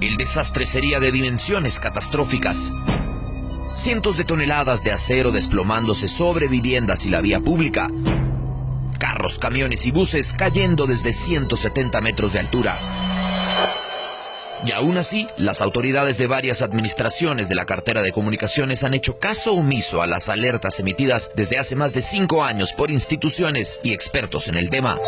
El desastre sería de dimensiones catastróficas. Cientos de toneladas de acero desplomándose sobre viviendas y la vía pública. Carros, camiones y buses cayendo desde 170 metros de altura. Y aún así, las autoridades de varias administraciones de la cartera de comunicaciones han hecho caso omiso a las alertas emitidas desde hace más de 5 años por instituciones y expertos en el tema.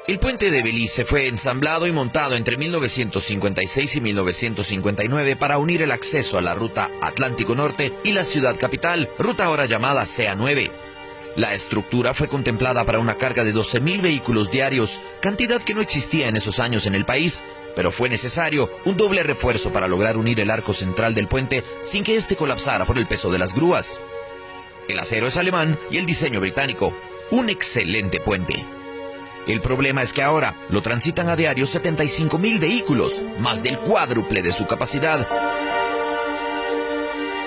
El puente de Belice fue ensamblado y montado entre 1956 y 1959 para unir el acceso a la ruta Atlántico Norte y la ciudad capital, ruta ahora llamada CA9. La estructura fue contemplada para una carga de 12.000 vehículos diarios, cantidad que no existía en esos años en el país, pero fue necesario un doble refuerzo para lograr unir el arco central del puente sin que éste colapsara por el peso de las grúas. El acero es alemán y el diseño británico. Un excelente puente. El problema es que ahora lo transitan a diario 75.000 vehículos, más del cuádruple de su capacidad.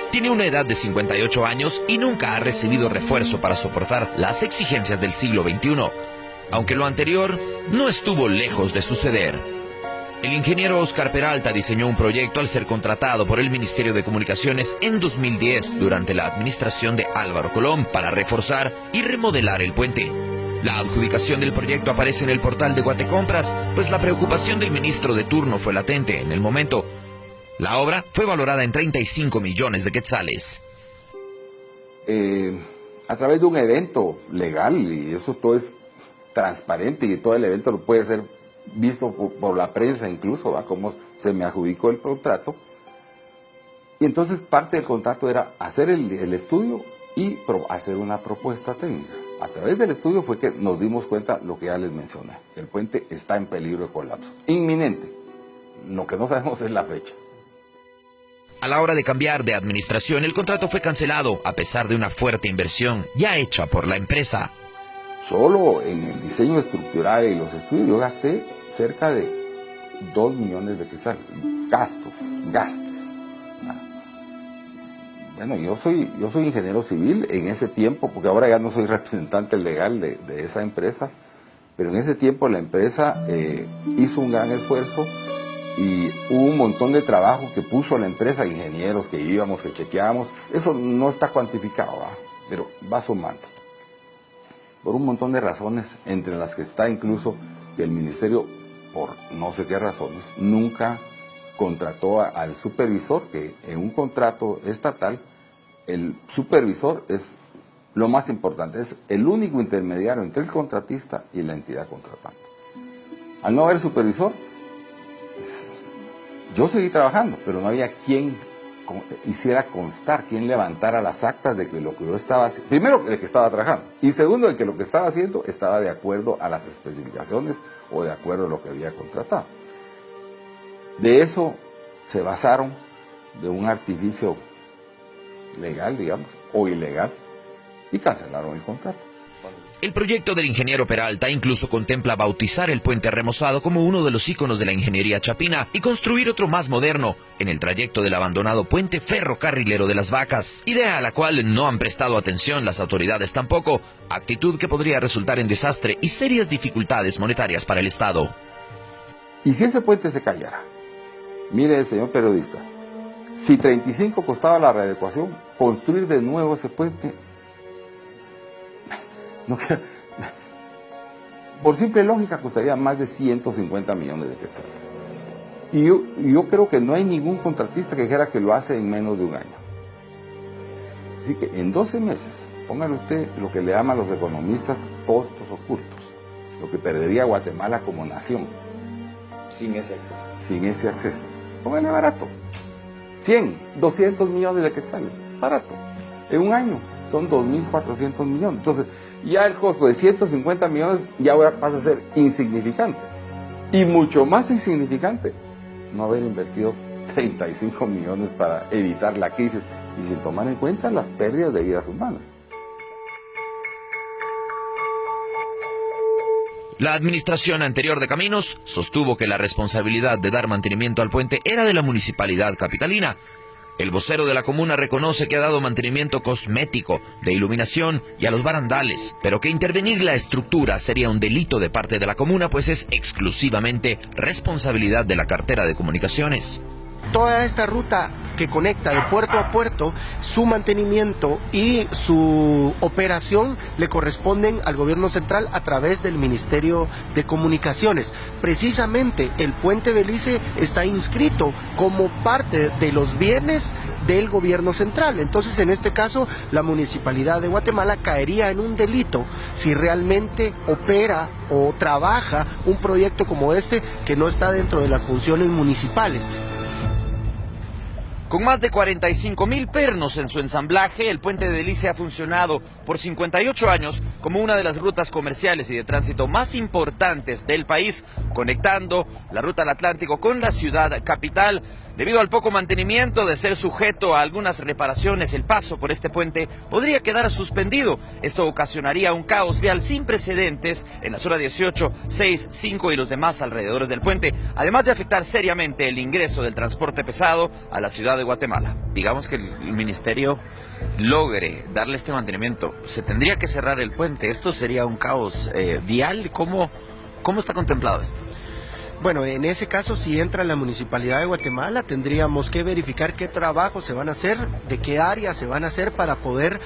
Tiene una edad de 58 años y nunca ha recibido refuerzo para soportar las exigencias del siglo XXI, aunque lo anterior no estuvo lejos de suceder. El ingeniero Oscar Peralta diseñó un proyecto al ser contratado por el Ministerio de Comunicaciones en 2010 durante la administración de Álvaro Colón para reforzar y remodelar el puente. La adjudicación del proyecto aparece en el portal de Guatecompras, pues la preocupación del ministro de turno fue latente en el momento. La obra fue valorada en 35 millones de quetzales. A través de un evento legal, y eso todo es transparente, y todo el evento lo puede ser visto por la prensa incluso, ¿va? Cómo se me adjudicó el contrato. Y entonces parte del contrato era hacer el estudio y hacer una propuesta técnica. A través del estudio fue que nos dimos cuenta lo que ya les mencioné. El puente está en peligro de colapso. Inminente. Lo que no sabemos es la fecha. A la hora de cambiar de administración, el contrato fue cancelado a pesar de una fuerte inversión ya hecha por la empresa. Solo en el diseño estructural y los estudios yo gasté cerca de 2 millones de quetzales. Gastos. Bueno, yo soy ingeniero civil en ese tiempo, porque ahora ya no soy representante legal de esa empresa, pero en ese tiempo la empresa hizo un gran esfuerzo y hubo un montón de trabajo que puso la empresa, ingenieros que íbamos, que chequeábamos. Eso no está cuantificado, ¿va? Pero va sumando. Por un montón de razones, entre las que está incluso que el ministerio, por no sé qué razones, nunca contrató al supervisor, que en un contrato estatal, el supervisor es lo más importante, es el único intermediario entre el contratista y la entidad contratante. Al no haber supervisor, pues, yo seguí trabajando, pero no había quien hiciera constar, quien levantara las actas de que lo que yo estaba haciendo, primero, el que estaba trabajando, y segundo, de que lo que estaba haciendo estaba de acuerdo a las especificaciones o de acuerdo a lo que había contratado. De eso se basaron, de un artificio legal, digamos, o ilegal, y cancelaron el contrato. El proyecto del ingeniero Peralta incluso contempla bautizar el puente remozado como uno de los íconos de la ingeniería chapina y construir otro más moderno en el trayecto del abandonado puente ferrocarrilero de Las Vacas, idea a la cual no han prestado atención las autoridades tampoco, actitud que podría resultar en desastre y serias dificultades monetarias para el Estado. ¿Y si ese puente se cayera? Mire, señor periodista, si 35 costaba la readecuación, construir de nuevo ese puente, por simple lógica costaría más de 150 millones de quetzales. Y yo creo que no hay ningún contratista que dijera que lo hace en menos de un año. Así que en 12 meses, póngale usted lo que le llaman los economistas costos ocultos, lo que perdería Guatemala como nación. Sin ese acceso. Sin ese acceso. Póngale barato. 100, 200 millones de quetzales. Barato. En un año son 2.400 millones. Entonces, ya el costo de 150 millones ya pasa a ser insignificante. Y mucho más insignificante no haber invertido 35 millones para evitar la crisis y sin tomar en cuenta las pérdidas de vidas humanas. La administración anterior de Caminos sostuvo que la responsabilidad de dar mantenimiento al puente era de la municipalidad capitalina. El vocero de la comuna reconoce que ha dado mantenimiento cosmético, de iluminación y a los barandales, pero que intervenir la estructura sería un delito de parte de la comuna, pues es exclusivamente responsabilidad de la cartera de comunicaciones. Toda esta ruta que conecta de puerto a puerto, su mantenimiento y su operación le corresponden al gobierno central a través del Ministerio de Comunicaciones. Precisamente el puente Belice está inscrito como parte de los bienes del gobierno central. Entonces, en este caso, la Municipalidad de Guatemala caería en un delito si realmente opera o trabaja un proyecto como este que no está dentro de las funciones municipales. Con más de 45,000 pernos en su ensamblaje, el puente de Belice ha funcionado por 58 años como una de las rutas comerciales y de tránsito más importantes del país, conectando la ruta al Atlántico con la ciudad capital. Debido al poco mantenimiento de ser sujeto a algunas reparaciones, el paso por este puente podría quedar suspendido. Esto ocasionaría un caos vial sin precedentes en la zona 18, 6, 5 y los demás alrededores del puente, además de afectar seriamente el ingreso del transporte pesado a la ciudad de Guatemala. Digamos que el ministerio logre darle este mantenimiento, se tendría que cerrar el puente. Esto sería un caos vial. ¿Cómo está contemplado esto? Bueno, en ese caso, si entra la Municipalidad de Guatemala, tendríamos que verificar qué trabajos se van a hacer, de qué áreas se van a hacer para poder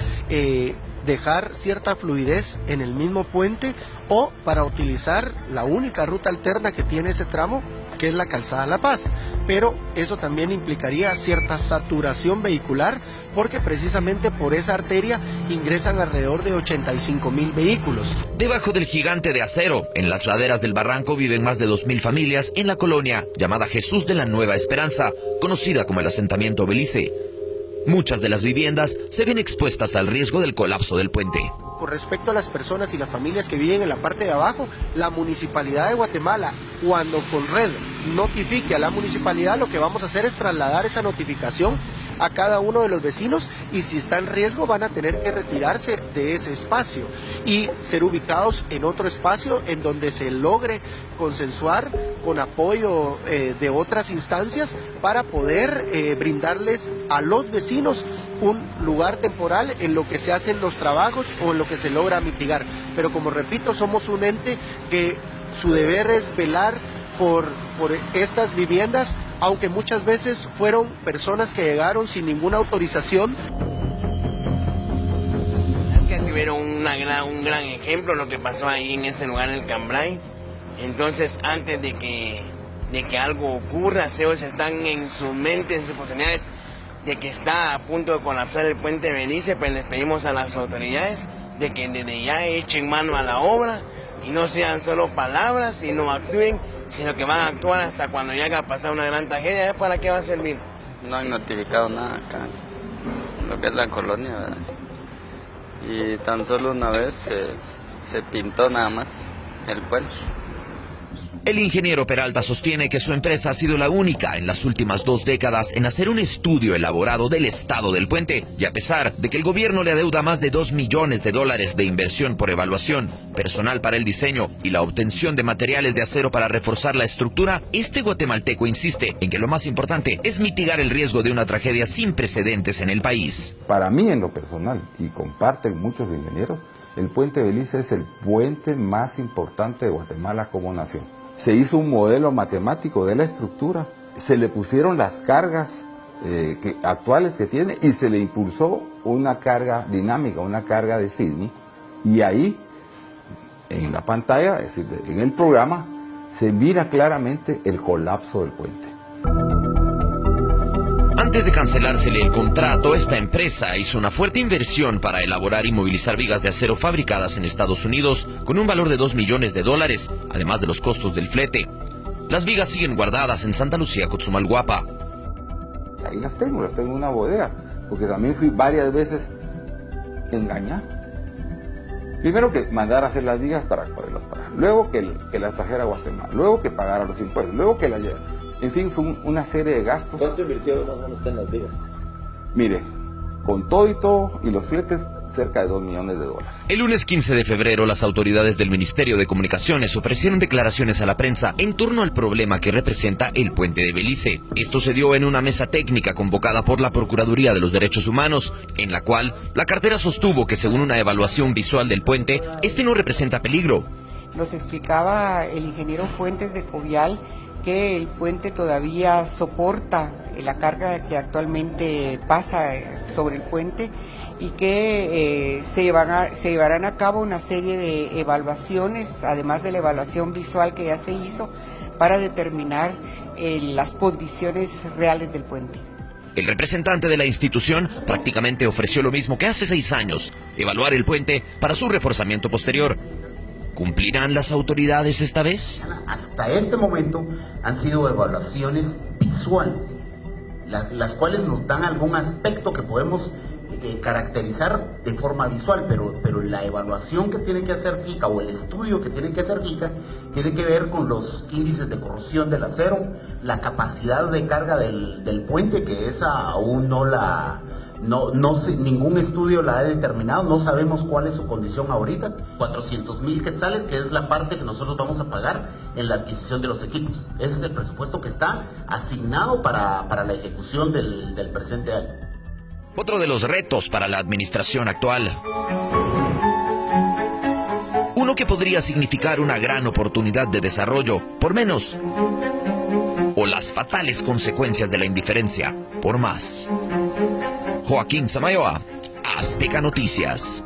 dejar cierta fluidez en el mismo puente o para utilizar la única ruta alterna que tiene ese tramo, que es la calzada La Paz. Pero eso también implicaría cierta saturación vehicular porque precisamente por esa arteria ingresan alrededor de 85,000 vehículos. Debajo del gigante de acero, en las laderas del barranco, viven más de 2,000 familias en la colonia llamada Jesús de la Nueva Esperanza, conocida como el asentamiento Belice. Muchas de las viviendas se ven expuestas al riesgo del colapso del puente. Con respecto a las personas y las familias que viven en la parte de abajo, la Municipalidad de Guatemala, cuando Conred notifique a la municipalidad, lo que vamos a hacer es trasladar esa notificación a cada uno de los vecinos y si está en riesgo van a tener que retirarse de ese espacio y ser ubicados en otro espacio en donde se logre consensuar con apoyo de otras instancias para poder brindarles a los vecinos un lugar temporal en lo que se hacen los trabajos o en lo que se logra mitigar. Pero como repito, somos un ente que su deber es velar por estas viviendas, aunque muchas veces fueron personas que llegaron sin ninguna autorización. Es que tuvieron un gran ejemplo lo que pasó ahí en ese lugar en el Cambrai. Entonces, antes de que algo ocurra, ellos están en su mente, en sus posibilidades de que está a punto de colapsar el puente Belice, pues les pedimos a las autoridades de que desde ya echen mano a la obra y no sean solo palabras, sino actúen, sino que van a actuar hasta cuando llegue a pasar una gran tragedia. ¿Para qué va a servir? No han notificado nada acá, lo que es la colonia, ¿verdad? Y tan solo una vez se pintó nada más el puente. El ingeniero Peralta sostiene que su empresa ha sido la única en las últimas 2 décadas en hacer un estudio elaborado del estado del puente, y a pesar de que el gobierno le adeuda más de $2 millones de inversión por evaluación, personal para el diseño y la obtención de materiales de acero para reforzar la estructura, este guatemalteco insiste en que lo más importante es mitigar el riesgo de una tragedia sin precedentes en el país. Para mí, en lo personal, y comparten muchos ingenieros, el puente Belice es el puente más importante de Guatemala como nación. Se hizo un modelo matemático de la estructura, se le pusieron las cargas actuales que tiene y se le impulsó una carga dinámica, una carga de Sydney, y ahí en la pantalla, es decir, en el programa, se mira claramente el colapso del puente. Antes de cancelársele el contrato, esta empresa hizo una fuerte inversión para elaborar y movilizar vigas de acero fabricadas en Estados Unidos con un valor de $2 millones, además de los costos del flete. Las vigas siguen guardadas en Santa Lucía, Cotzumalguapa. Ahí las tengo en una bodega, porque también fui varias veces engañado. Primero que mandar a hacer las vigas para poderlas pagar, luego que las trajera a Guatemala, luego que pagara los impuestos, luego que las llevara. En fin, fue una serie de gastos. ¿Cuánto invirtió más o menos usted en las vigas? Mire, con todo y los fletes cerca de $2 millones. El lunes 15 de febrero, las autoridades del Ministerio de Comunicaciones ofrecieron declaraciones a la prensa en torno al problema que representa el puente de Belice. Esto se dio en una mesa técnica convocada por la Procuraduría de los Derechos Humanos, en la cual la cartera sostuvo que según una evaluación visual del puente, este no representa peligro. Nos explicaba el ingeniero Fuentes de Covial que el puente todavía soporta la carga que actualmente pasa sobre el puente y que se llevarán a cabo una serie de evaluaciones, además de la evaluación visual que ya se hizo, para determinar las condiciones reales del puente. El representante de la institución prácticamente ofreció lo mismo que hace 6 años, evaluar el puente para su reforzamiento posterior. ¿Cumplirán las autoridades esta vez? Hasta este momento han sido evaluaciones visuales, las cuales nos dan algún aspecto que podemos caracterizar de forma visual, pero la evaluación que tiene que hacer JICA o el estudio que tiene que hacer JICA tiene que ver con los índices de corrosión del acero, la capacidad de carga del puente, que esa aún ningún estudio la ha determinado, no sabemos cuál es su condición ahorita. 400,000 quetzales, que es la parte que nosotros vamos a pagar en la adquisición de los equipos. Ese es el presupuesto que está asignado para la ejecución del presente año. Otro de los retos para la administración actual. Uno que podría significar una gran oportunidad de desarrollo, por menos. O las fatales consecuencias de la indiferencia, por más. Joaquín Samayoa, Azteca Noticias.